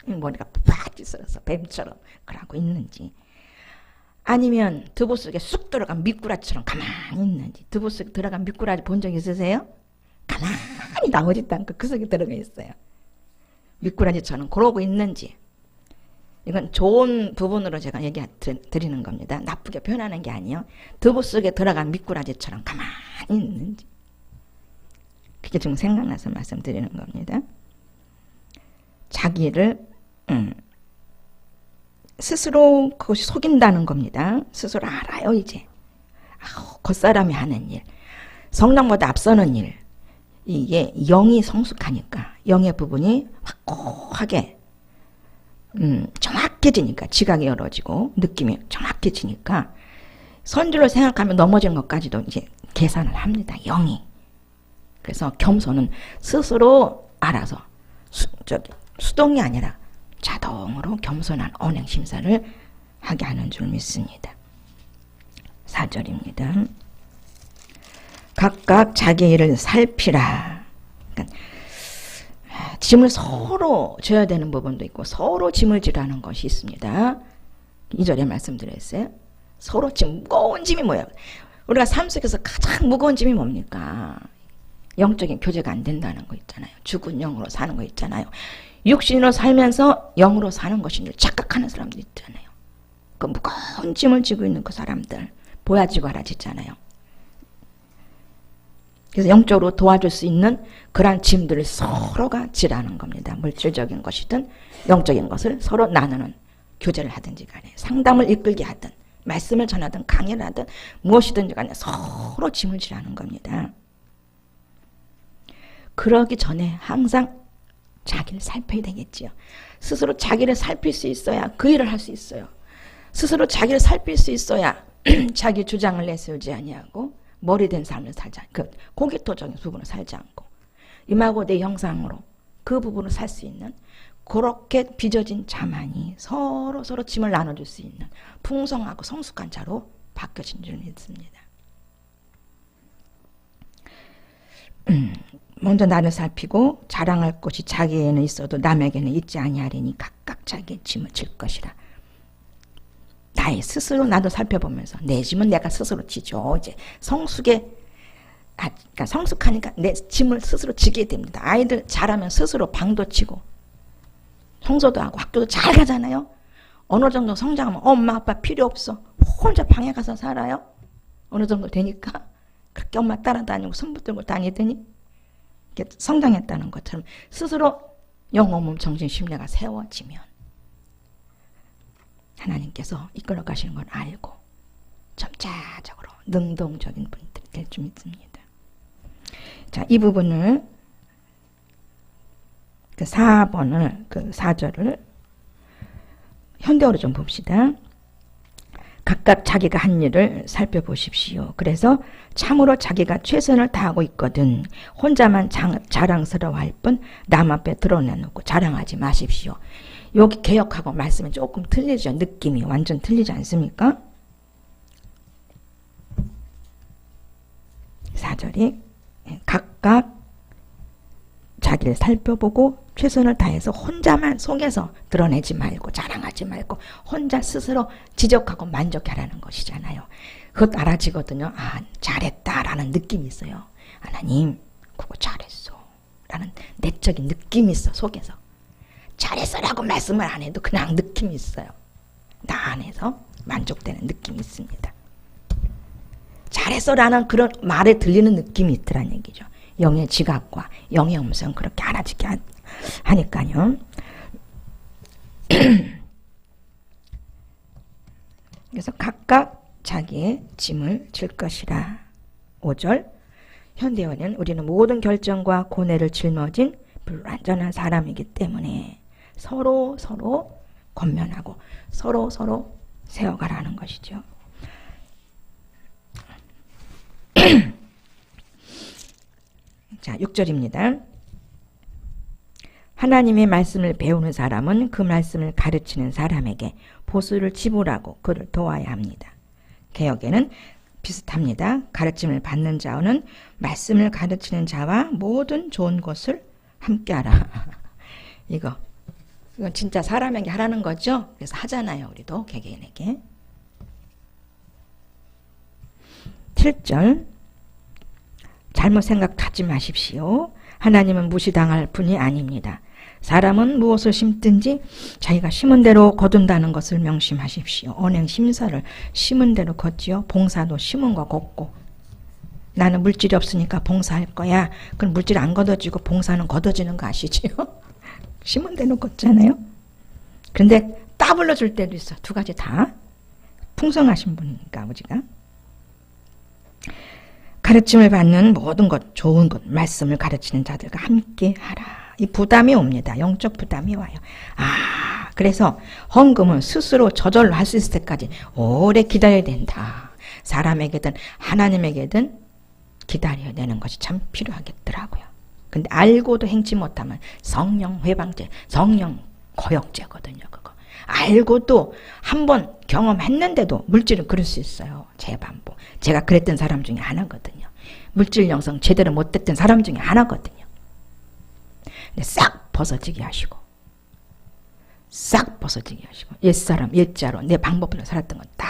Speaker 1: 머리가 팍 찌들어서 뱀처럼 그러고 있는지. 아니면 두부 속에 쑥 들어간 미꾸라지처럼 가만히 있는지. 두부 속에 들어간 미꾸라지 본 적 있으세요? 가만히 나오지도 않고 그 속에 들어가 있어요. 미꾸라지처럼 그러고 있는지. 이건 좋은 부분으로 제가 얘기 드리는 겁니다. 나쁘게 표현하는 게 아니에요. 두부 속에 들어간 미꾸라지처럼 가만히 있는지. 그게 지금 생각나서 말씀드리는 겁니다. 자기를 스스로 그것이 속인다는 겁니다. 스스로 알아요 이제. 겉사람이 하는 일, 성령보다 앞서는 일, 이게 영이 성숙하니까 영의 부분이 확고하게 정확해지니까, 지각이 열어지고 느낌이 정확해지니까 선줄로 생각하면 넘어지는 것까지도 이제 계산을 합니다. 영이. 그래서 겸손은 스스로 알아서 수동이 아니라 자동으로 겸손한 언행심사를 하게 하는 줄 믿습니다. 4절입니다. 각각 자기 일을 살피라. 그러니까 짐을 서로 져야 되는 부분도 있고 서로 짐을 지라는 것이 있습니다. 2절에 말씀드렸어요. 서로 짐, 무거운 짐이 뭐예요? 우리가 삶 속에서 가장 무거운 짐이 뭡니까? 영적인 교제가 안 된다는 거 있잖아요. 죽은 영으로 사는 거 있잖아요. 육신으로 살면서 영으로 사는 것인 줄 착각하는 사람들 있잖아요. 그 무거운 짐을 지고 있는 그 사람들 보야지고 알아지잖아요. 그래서 영적으로 도와줄 수 있는 그러한 짐들을 서로가 지라는 겁니다. 물질적인 것이든 영적인 것을 서로 나누는 교제를 하든지 간에 상담을 이끌게 하든 말씀을 전하든 강의를 하든 무엇이든지 간에 서로 짐을 지라는 겁니다. 그러기 전에 항상 자기를 살펴야 되겠지요. 스스로 자기를 살필 수 있어야 그 일을 할 수 있어요. 스스로 자기를 살필 수 있어야 자기 주장을 내세우지 아니하고 머리된 삶을 살지 않고 그 고기토적인 부분을 살지 않고 임하고 내 형상으로 그 부분을 살 수 있는 그렇게 빚어진 자만이 서로 짐을 나눠줄 수 있는 풍성하고 성숙한 자로 바뀌어진 줄 믿습니다. 먼저 나를 살피고 자랑할 것이 자기에는 있어도 남에게는 있지 아니하리니 각각 자기의 짐을 질 것이라. 나의 스스로 나도 살펴보면서 내 짐은 내가 스스로 지죠. 이제 그러니까 성숙하니까 내 짐을 스스로 지게 됩니다. 아이들 자라면 스스로 방도 치고 청소도 하고 학교도 잘 가잖아요. 어느 정도 성장하면 엄마 아빠 필요 없어. 혼자 방에 가서 살아요. 어느 정도 되니까 그렇게 엄마 따라다니고 손 붙들고 다니더니 이렇게 성장했다는 것처럼 스스로 영혼, 몸, 정신, 심리가 세워지면 하나님께서 이끌어 가시는 걸 알고 점차적으로 능동적인 분들이 될 줄 믿습니다. 자, 이 부분을 그 4번을 그 4절을 현대어로 좀 봅시다. 각각 자기가 한 일을 살펴보십시오. 그래서 참으로 자기가 최선을 다하고 있거든 혼자만 자랑스러워할 뿐 남 앞에 드러내놓고 자랑하지 마십시오. 여기 개혁하고 말씀이 조금 틀리죠. 느낌이 완전 틀리지 않습니까? 4절이 각각 자기를 살펴보고 최선을 다해서 혼자만 속에서 드러내지 말고 자랑하지 말고 혼자 스스로 지적하고 만족하라는 것이잖아요. 그것 알아지거든요. 아, 잘했다라는 느낌이 있어요. 하나님 그거 잘했어 라는 내적인 느낌이 있어. 속에서 잘했어라고 말씀을 안 해도 그냥 느낌이 있어요. 나 안에서 만족되는 느낌이 있습니다. 잘했어라는 그런 말에 들리는 느낌이 있더란 얘기죠. 영의 지각과 영의 음성 그렇게 알아지게 하니까요. 그래서 각각 자기의 짐을 질 것이라. 5절 현대어는 우리는 모든 결정과 고뇌를 짊어진 불완전한 사람이기 때문에 서로 권면하고 서로 세워가라는 것이죠. 자, 6절입니다. 하나님의 말씀을 배우는 사람은 그 말씀을 가르치는 사람에게 보수를 지불하고 그를 도와야 합니다. 개역에는 비슷합니다. 가르침을 받는 자는 말씀을 가르치는 자와 모든 좋은 것을 함께하라. 이건 진짜 사람에게 하라는 거죠. 그래서 하잖아요. 우리도 개개인에게. 7절 잘못 생각하지 마십시오. 하나님은 무시당할 분이 아닙니다. 사람은 무엇을 심든지 자기가 심은 대로 거둔다는 것을 명심하십시오. 언행심사를 심은 대로 걷지요. 봉사도 심은 거 걷고 나는 물질이 없으니까 봉사할 거야. 그럼 물질 안 걷어지고 봉사는 걷어지는 거 아시지요? 심은 대로 걷잖아요. 그런데 따블러 줄 때도 있어. 두 가지 다 풍성하신 분이니까 아버지가. 가르침을 받는 모든 것, 좋은 것, 말씀을 가르치는 자들과 함께 하라. 이 부담이 옵니다. 영적 부담이 와요. 그래서 헌금은 스스로 저절로 할 수 있을 때까지 오래 기다려야 된다. 사람에게든 하나님에게든 기다려야 되는 것이 참 필요하겠더라고요. 근데 알고도 행치 못하면 성령 회방죄, 성령 거역죄거든요. 그거 알고도 한번 경험했는데도 물질은 그럴 수 있어요. 재반복. 제가 그랬던 사람 중에 하나거든요. 물질 영성 제대로 못됐던 사람 중에 하나거든요. 근데 싹 벗어지게 하시고, 싹 벗어지게 하시고, 옛사람 옛자로 내 방법대로 살았던 건 다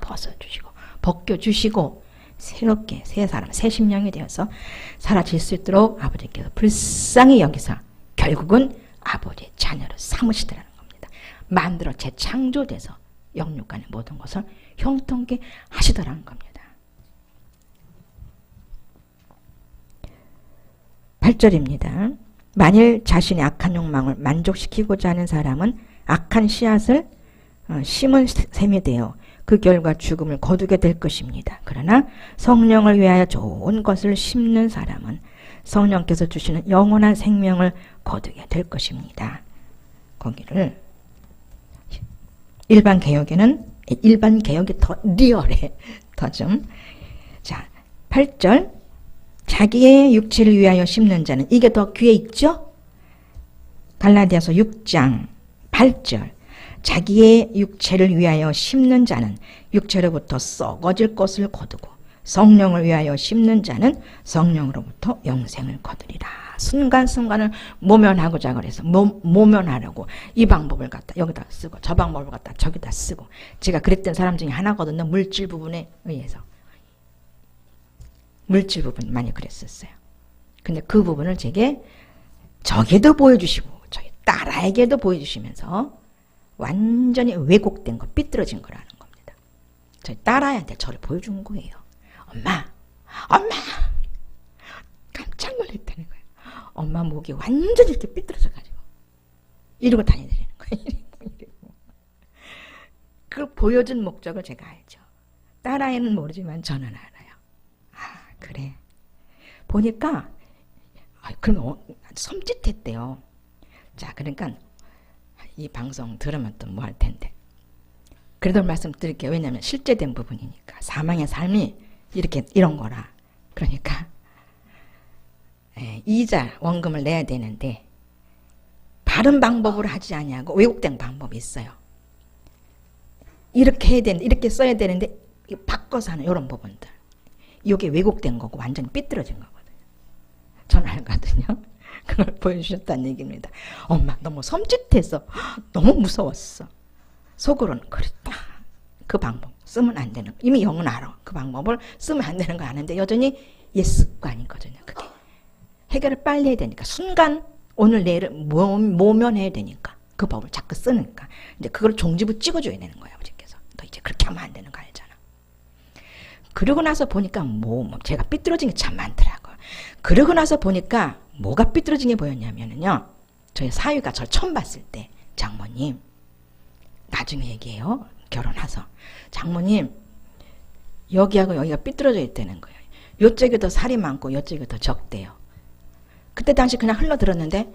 Speaker 1: 벗어주시고 벗겨주시고 새롭게 새 사람 새 심령이 되어서 살아질 수 있도록 아버지께서 불쌍히 여기서 결국은 아버지의 자녀를 삼으시더라는 겁니다. 만들어 재창조돼서 영육간의 모든 것을 형통케 하시더라는 겁니다. 8절입니다. 만일 자신의 악한 욕망을 만족시키고자 하는 사람은 악한 씨앗을 심은 셈이 되어 그 결과 죽음을 거두게 될 것입니다. 그러나 성령을 위하여 좋은 것을 심는 사람은 성령께서 주시는 영원한 생명을 거두게 될 것입니다. 거기를 일반 개혁이 더 리얼해. 더 좀. 자, 8절. 자기의 육체를 위하여 심는 자는, 이게 더 귀에 있죠? 갈라디아서 6장 8절. 자기의 육체를 위하여 심는 자는 육체로부터 썩어질 것을 거두고 성령을 위하여 심는 자는 성령으로부터 영생을 거두리라. 순간순간을 모면하고자 그래서 모면하려고 이 방법을 갖다 여기다 쓰고 저 방법을 갖다 저기다 쓰고, 제가 그랬던 사람 중에 하나거든요. 물질 부분에 의해서. 물질 부분 많이 그랬었어요. 근데 그 부분을 제게 저게도 보여주시고 저희 딸아에게도 보여주시면서 완전히 왜곡된 거, 삐뚤어진 거라는 겁니다. 저희 딸아이한테 저를 보여준 거예요. 엄마! 깜짝 놀랐다는 거예요. 엄마 목이 완전히 이렇게 삐뚤어져가지고 이러고 다니는 거예요. 그걸 보여준 목적을 제가 알죠. 딸아이는 모르지만 저는 알아요. 그래. 보니까 그럼 섬찟했대요. 자, 그러니까 이 방송 들으면 또 뭐 할 텐데. 그래도 말씀드릴게요. 왜냐하면 실제된 부분이니까. 사망의 삶이 이런 거라. 그러니까 이자 원금을 내야 되는데 바른 방법으로 하지 아니하고 왜곡된 방법이 있어요. 이렇게 해야 되는데, 이렇게 써야 되는데 바꿔서 하는 이런 부분들. 이게 왜곡된 거고 완전히 삐뚤어진 거거든요. 전 알거든요. 그걸 보여주셨다는 얘기입니다. 엄마 너무 섬찟해서 너무 무서웠어. 속으로는 그랬다. 그 방법 쓰면 안 되는 거. 이미 영은 알아. 그 방법을 쓰면 안 되는 거 아는데 여전히 옛 습관이거든요. 그게 해결을 빨리 해야 되니까, 순간 오늘 내일을 모면해야 되니까 그 법을 자꾸 쓰니까 이제 그걸 종지부 찍어줘야 되는 거예요. 아버지께서 너 이제 그렇게 하면 안 되는 거 알잖아. 그러고 나서 보니까 제가 삐뚤어진 게 참 많더라고요. 그러고 나서 보니까 뭐가 삐뚤어진 게 보였냐면요. 저희 사위가 저를 처음 봤을 때, 장모님, 나중에 얘기해요. 결혼해서. 장모님, 여기하고 여기가 삐뚤어져 있다는 거예요. 요쪽이 더 살이 많고 요쪽이 더 적대요. 그때 당시 그냥 흘러들었는데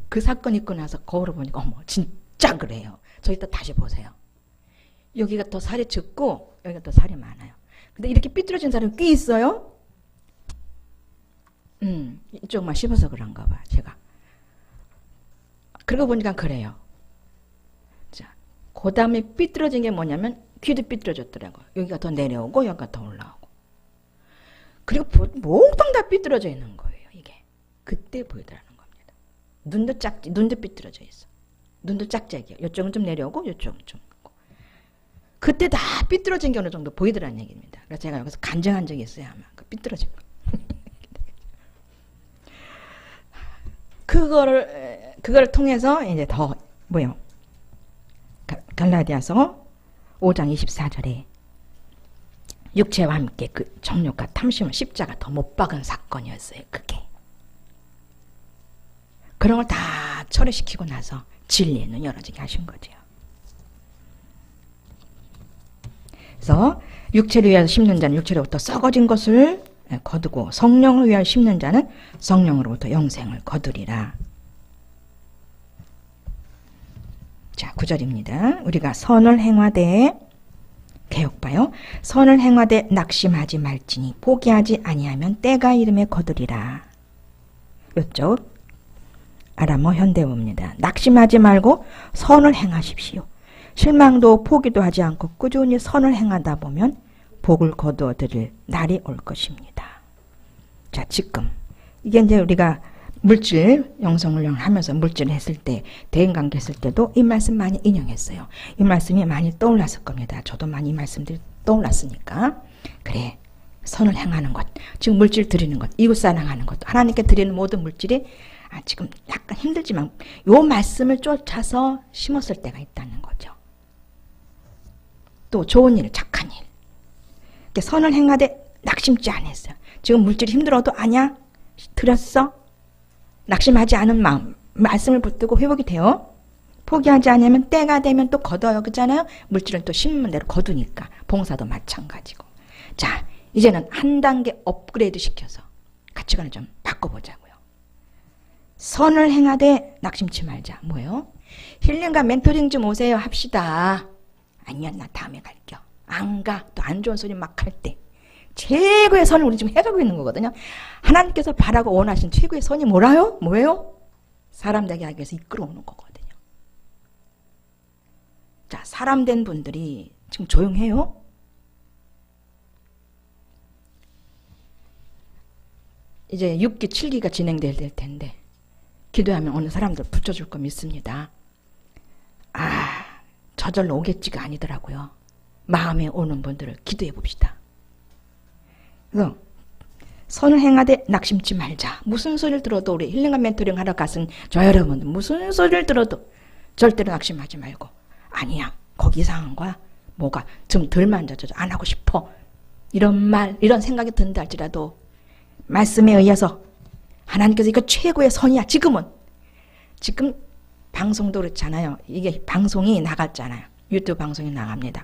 Speaker 1: 그 사건 있고 나서 거울을 보니까 어머 진짜 그래요. 저 이따 다시 보세요. 여기가 더 살이 적고 여기가 더 살이 많아요. 근데 이렇게 삐뚤어진 사람이 꽤 있어요. 이쪽만 씹어서 그런가 봐, 제가. 그러고 보니까 그래요. 자, 그 다음에 삐뚤어진 게 뭐냐면 귀도 삐뚤어졌더라고요. 여기가 더 내려오고 여기가 더 올라오고. 그리고 몽땅 다 삐뚤어져 있는 거예요, 이게. 그때 보이더라는 겁니다. 눈도 삐뚤어져 있어. 눈도 짝짝이야. 이쪽은 좀 내려오고 이쪽은 좀. 그때 다 삐뚤어진 게 어느 정도 보이더라는 얘기입니다. 그래서 제가 여기서 간증한 적이 있어요, 아마. 그 삐뚤어진 거. 그거를 통해서 이제 더, 갈라디아서 5장 24절에 육체와 함께 그 정욕과 탐심을 십자가 더 못 박은 사건이었어요, 그게. 그런 걸 다 처리시키고 나서 진리의 눈 열어지게 하신 거죠. 그래서 육체를 위하여 심는 자는 육체로부터 썩어진 것을 거두고 성령을 위하여 심는 자는 성령으로부터 영생을 거두리라. 자, 9절입니다. 우리가 선을 행하되 개역 봐요. 선을 행하되 낙심하지 말지니 포기하지 아니하면 때가 이름에 거두리라. 이쪽 아람어 현대어입니다. 낙심하지 말고 선을 행하십시오. 실망도 포기도 하지 않고 꾸준히 선을 행하다 보면 복을 거두어 드릴 날이 올 것입니다. 자, 지금 이게 이제 우리가 물질 영성훈련을 하면서 물질을 했을 때 대인관계 했을 때도 이 말씀 많이 인용했어요. 이 말씀이 많이 떠올랐을 겁니다. 저도 많이 이 말씀들이 떠올랐으니까. 그래, 선을 행하는 것, 지금 물질 드리는 것, 이웃사랑하는 것, 하나님께 드리는 모든 물질이 지금 약간 힘들지만 요 말씀을 쫓아서 심었을 때가 있다는 거죠. 또 좋은 일, 착한 일, 이렇게 선을 행하되 낙심치 않았어요. 지금 물질이 힘들어도 아니야, 드렸어, 낙심하지 않은 마음, 말씀을 붙들고 회복이 돼요. 포기하지 않으면 때가 되면 또 거둬요. 그렇잖아요. 물질은 또 심는 대로 거두니까. 봉사도 마찬가지고. 자, 이제는 한 단계 업그레이드 시켜서 가치관을 좀 바꿔보자고요. 선을 행하되 낙심치 말자. 뭐예요? 힐링과 멘토링 좀 오세요 합시다. 아니야, 나 다음에 갈게요. 안 가. 또 안 좋은 소리 막 할 때. 최고의 선을 우리 지금 해가고 있는 거거든요. 하나님께서 바라고 원하신 최고의 선이 뭐라요? 뭐예요? 사람 되게 하기 위해서 이끌어오는 거거든요. 자, 사람 된 분들이 지금 조용해요? 이제 6기, 7기가 진행될 텐데 기도하면 어느 사람들 붙여줄 거 믿습니다. 저절로 오겠지가 아니더라고요. 마음에 오는 분들을 기도해 봅시다. 그래서 선을 행하되 낙심치 말자. 무슨 소리를 들어도 우리 힐링과 멘토링 하러 갔은 저 여러분들 무슨 소리를 들어도 절대로 낙심하지 말고, 아니야, 거기 이상한 거야, 뭐가 좀 덜 만져져, 안 하고 싶어, 이런 말, 이런 생각이 든다 할지라도 말씀에 의해서 하나님께서 이거 최고의 선이야. 지금 방송도 그렇잖아요. 이게 방송이 나갔잖아요. 유튜브 방송이 나갑니다.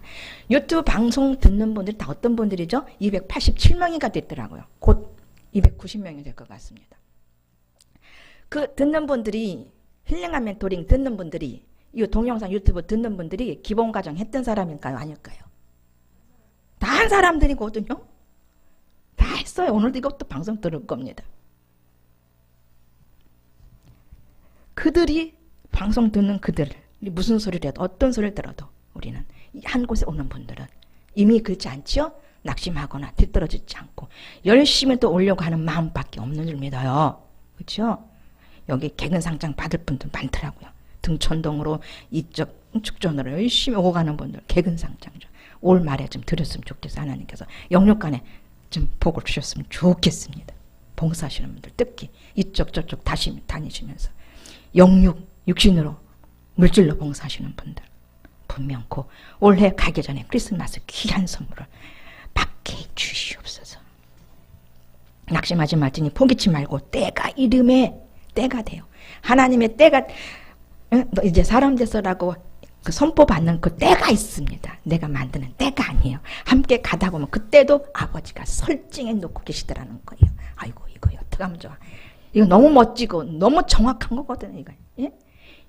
Speaker 1: 유튜브 방송 듣는 분들이 다 어떤 분들이죠? 287명이가 됐더라고요. 곧 290명이 될 것 같습니다. 그 듣는 분들이, 힐링과 멘토링 듣는 분들이, 이 동영상 유튜브 듣는 분들이 기본 과정 했던 사람일까요? 아닐까요? 다 한 사람들이거든요. 다 했어요. 오늘도 이것도 방송 들을 겁니다. 그들이 방송 듣는 그들, 무슨 소리를 해도 어떤 소리를 들어도 우리는 한 곳에 오는 분들은 이미 그렇지 않지요? 낙심하거나 뒤떨어지지 않고 열심히 또 오려고 하는 마음밖에 없는 줄 믿어요. 그렇죠? 여기 개근상장 받을 분들 많더라고요. 등촌동으로 이쪽 축전으로 열심히 오고 가는 분들 개근상장 올 말에 좀 드렸으면 좋겠어요. 하나님께서 영육간에 좀 복을 주셨으면 좋겠습니다. 봉사하시는 분들 특히 이쪽 저쪽 다니시면서 육신으로 물질로 봉사하시는 분들 분명코 올해 가기 전에 크리스마스 귀한 선물을 받게 주시옵소서. 낙심하지 말지니 포기치 말고 때가 이름에 때가 돼요. 하나님의 때가, 너 이제 사람 돼서라고 그 선포 받는 그 때가 있습니다. 내가 만드는 때가 아니에요. 함께 가다 보면 그때도 아버지가 설정해 놓고 계시더라는 거예요. 아이고, 이거 어떻게 하면 좋아. 이거 너무 멋지고 너무 정확한 거거든요. 이거. 예?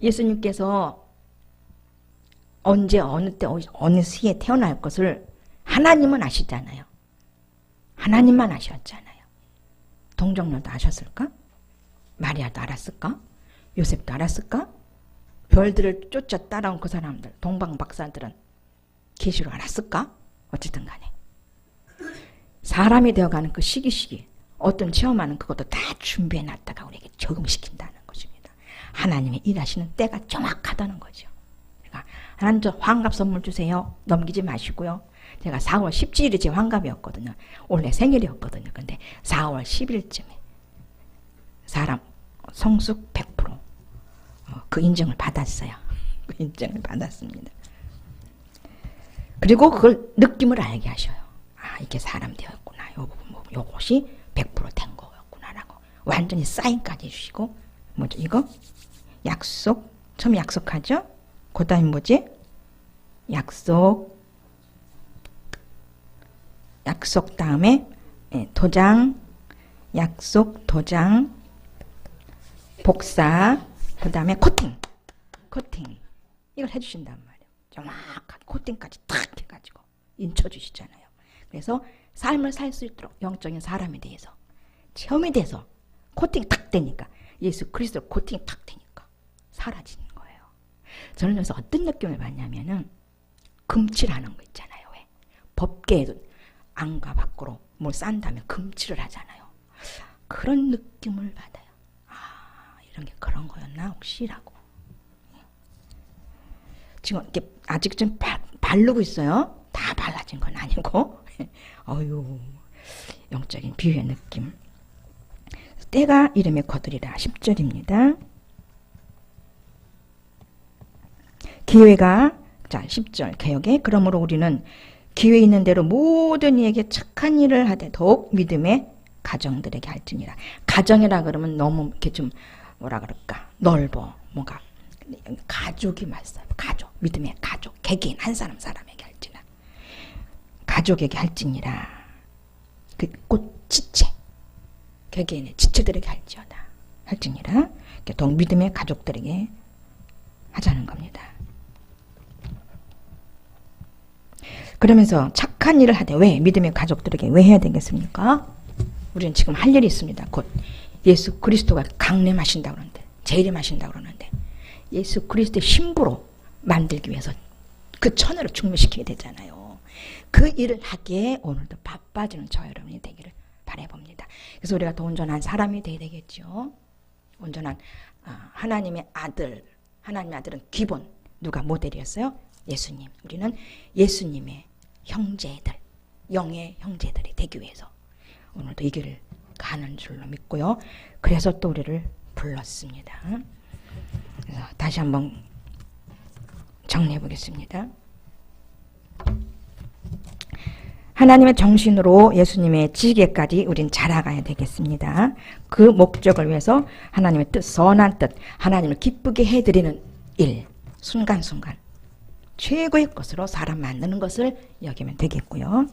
Speaker 1: 예수님께서 언제 어느 때 어느 시에 태어날 것을 하나님은 아시잖아요. 하나님만 아셨잖아요. 동정녀도 아셨을까? 마리아도 알았을까? 요셉도 알았을까? 별들을 쫓아 따라온 그 사람들, 동방박사들은 계시로 알았을까? 어쨌든 간에 사람이 되어가는 그 시기 어떤 체험하는 그것도 다 준비해놨다가 우리에게 적용시킨다는 것입니다. 하나님의 일하시는 때가 정확하다는 거죠. 그러니까 하나님 저 환갑 선물 주세요. 넘기지 마시고요. 제가 4월 17일이 제 환갑이었거든요. 원래 생일이었거든요. 근데 4월 10일쯤에 사람 성숙 100% 그 인정을 받았어요. 그 인정을 받았습니다. 그리고 그걸 느낌을 알게 하셔요. 이게 사람 되었구나. 요것이 100%된 거였구나라고 완전히 사인까지 해주시고, 뭐죠 이거? 약속. 처음 약속하죠? 그 다음에 뭐지? 약속 다음에 도장, 약속, 도장, 복사, 그 다음에 코팅. 이걸 해주신단 말이에요. 정확하게 코팅까지 탁 해가지고 인쳐주시잖아요. 그래서 삶을 살 수 있도록 영적인 사람에 대해서 체험이 돼서 코팅이 탁 되니까 예수 그리스도 코팅이 탁 되니까 사라지는 거예요. 저는 그래서 어떤 느낌을 받냐면은 금칠하는 거 있잖아요. 왜? 법계에도 안과 밖으로 뭘 싼 다음에 금칠을 하잖아요. 그런 느낌을 받아요. 아, 이런 게 그런 거였나 혹시라고. 지금 이렇게 아직 좀 바르고 있어요. 다 발라진 건 아니고. 어유, 영적인 비유의 느낌. 때가 이름에 거두리라. 10절입니다. 기회가, 자 10절 개역에 그러므로 우리는 기회 있는 대로 모든 이에게 착한 일을 하되 더욱 믿음의 가정들에게 할지니라. 가정이라 그러면 너무 이렇게 좀 뭐라 그럴까 넓어. 뭔가 가족이 맞어요. 가족, 믿음의 가족, 개개인 한 사람에게 할지니라. 가족에게 할지니라. 그 꽃 지체, 개개인의 지체들에게 할지니라. 더욱 믿음의 가족들에게 하자는 겁니다. 그러면서 착한 일을 하되 왜? 믿음의 가족들에게 왜 해야 되겠습니까? 우리는 지금 할 일이 있습니다. 곧 예수 그리스도가 강림하신다고 그러는데, 재림하신다고 그러는데 예수 그리스도의 신부로 만들기 위해서 그 천으로 충만시키게 되잖아요. 그 일을 하기에 오늘도 바빠지는 저와 여러분이 되기를 바라봅니다. 그래서 우리가 더 온전한 사람이 되어야 되겠죠. 온전한 하나님의 아들, 하나님의 아들은 기본 누가 모델이었어요? 예수님. 우리는 예수님의 형제들, 영의 형제들이 되기 위해서 오늘도 이 길을 가는 줄로 믿고요. 그래서 또 우리를 불렀습니다. 그래서 다시 한번 정리해 보겠습니다. 하나님의 정신으로 예수님의 지게까지 우린 자라가야 되겠습니다. 그 목적을 위해서 하나님의 뜻, 선한 뜻, 하나님을 기쁘게 해드리는 일, 순간순간 최고의 것으로 사람 만드는 것을 여기면 되겠고요.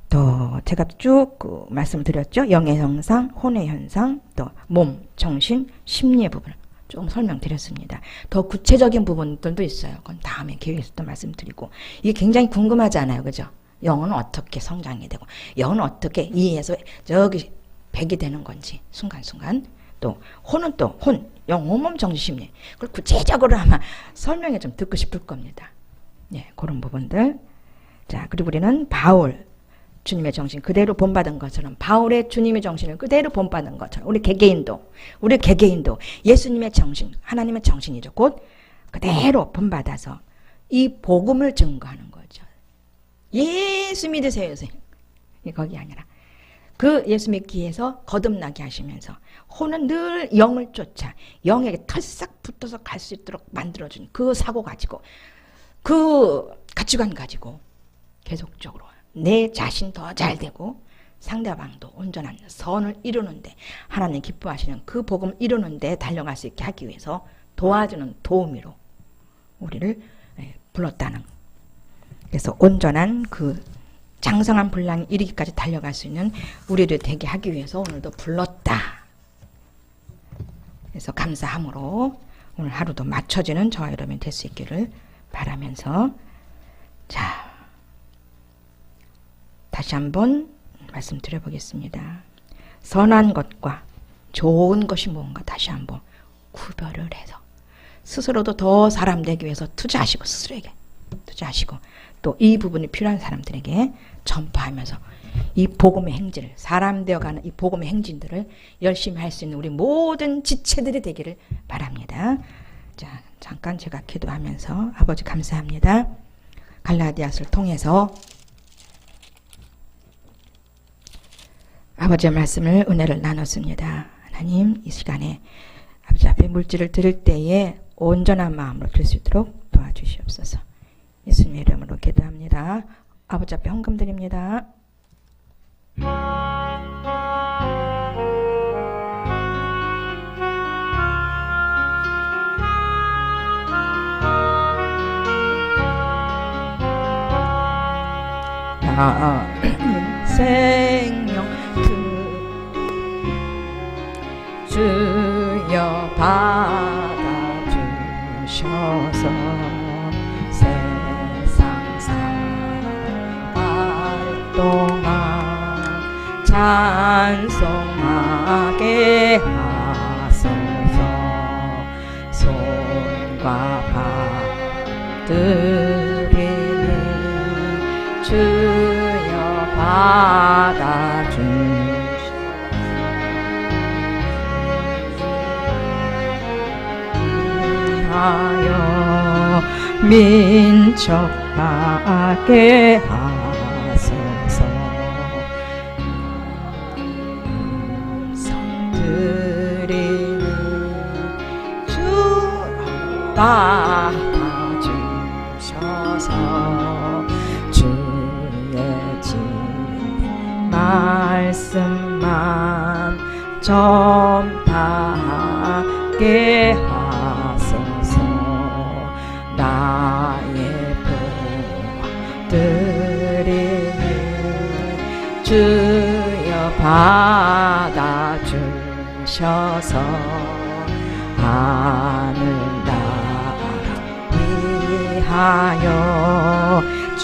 Speaker 1: 또 제가 쭉 말씀을 드렸죠. 영의 현상, 혼의 현상, 또 몸, 정신, 심리의 부분을 좀 설명드렸습니다. 더 구체적인 부분들도 있어요. 그건 다음에 기회에서 또 말씀드리고. 이게 굉장히 궁금하잖아요. 그죠? 영은 어떻게 성장이 되고 영은 어떻게 이해해서 저기 백이 되는 건지 순간순간. 또 혼은 또 혼, 영, 몸, 정신, 심리. 그걸 구체적으로 아마 설명해 좀 듣고 싶을 겁니다. 예, 그런 부분들. 자, 그리고 우리는 바울, 주님의 정신 그대로 본받은 것처럼, 바울의 주님의 정신을 그대로 본받은 것처럼 우리 개개인도 예수님의 정신, 하나님의 정신이죠. 곧 그대로 본받아서 이 복음을 증거하는 거죠. 예수 믿으세요. 거기 아니라 그 예수 믿기 위해서 거듭나게 하시면서 혼은 늘 영을 쫓아 영에게 털싹 붙어서 갈 수 있도록 만들어준 그 사고 가지고, 그 가치관 가지고 계속적으로 내 자신 더 잘 되고 상대방도 온전한 선을 이루는데, 하나님 기뻐하시는 그 복음을 이루는데 달려갈 수 있게 하기 위해서 도와주는 도우미로 우리를 불렀다는. 그래서 온전한 그 장성한 분량이 이르기까지 달려갈 수 있는 우리를 되게 하기 위해서 오늘도 불렀다. 그래서 감사함으로 오늘 하루도 맞춰지는 저와 여러분이 될 수 있기를 바라면서, 자, 다시 한번 말씀드려 보겠습니다. 선한 것과 좋은 것이 무언가 다시 한번 구별을 해서 스스로도 더 사람 되기 위해서 투자하시고, 스스로에게 투자하시고, 또 이 부분이 필요한 사람들에게 전파하면서 이 복음의 행진을, 사람 되어가는 이 복음의 행진들을 열심히 할 수 있는 우리 모든 지체들이 되기를 바랍니다. 자, 잠깐 제가 기도하면서, 아버지 감사합니다. 갈라디아서를 통해서 아버지의 말씀을, 은혜를 나눴습니다. 하나님, 이 시간에 아버지 앞에 물질을 드릴 때에 온전한 마음으로 드릴 수 있도록 도와주시옵소서. 예수님의 이름으로 기도합니다. 아버지 앞에 헌금 드립니다. 인생 받아주셔서 세상 살아갈 동안 찬송하게 하소서. 손과 발 드리는 주여 받아주시옵소서. 하여 민첩하게 하소서. 성드리는 주 받아주셔서 주의 진 말씀만 전파하게 하소서. 나의 부드리는 주여 받아주셔서 하늘 나라 위하여 주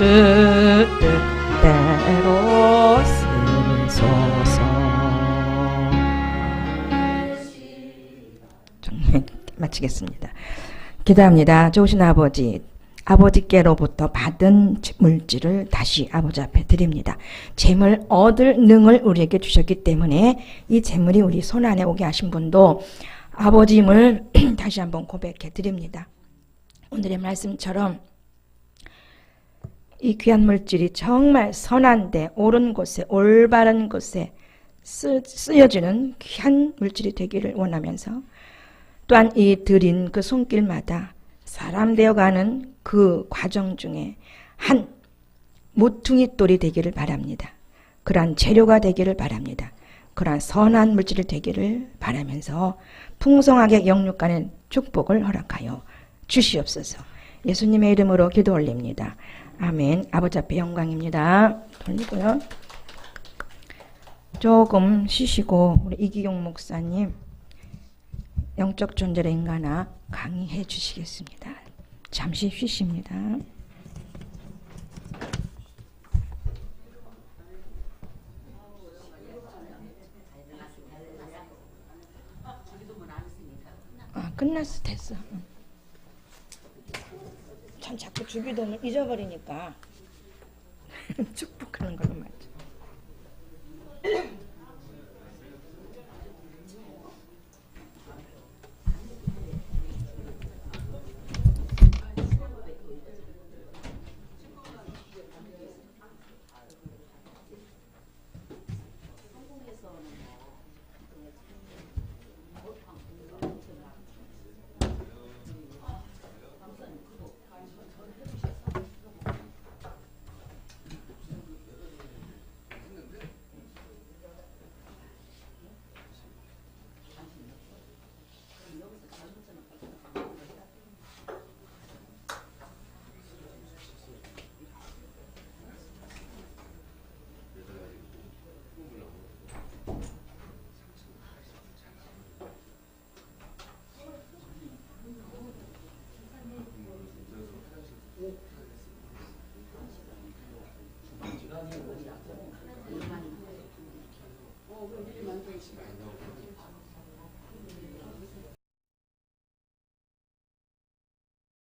Speaker 1: 뜻대로 쓰소서. 마치겠습니다. 기도합니다. 좋으신 아버지, 아버지께로부터 받은 물질을 다시 아버지 앞에 드립니다. 재물 얻을 능을 우리에게 주셨기 때문에 이 재물이 우리 손 안에 오게 하신 분도 아버지임을 다시 한번 고백해 드립니다. 오늘의 말씀처럼 이 귀한 물질이 정말 선한 데, 옳은 곳에, 올바른 곳에 쓰여지는 귀한 물질이 되기를 원하면서, 또한 이 드린 그 손길마다 사람 되어가는 그 과정 중에 한 모퉁이 돌이 되기를 바랍니다. 그러한 재료가 되기를 바랍니다. 그러한 선한 물질이 되기를 바라면서 풍성하게 영육간의 축복을 허락하여 주시옵소서. 예수님의 이름으로 기도 올립니다. 아멘. 아버지 앞에 영광입니다. 돌리고요. 조금 쉬시고 우리 이기용 목사님 영적 존재의 인간아 강의해 주시겠습니다. 잠시 쉬십니다. 끝났어. 됐어. 참 자꾸 주기도문을 잊어버리니까 축복하는 걸로 맞죠.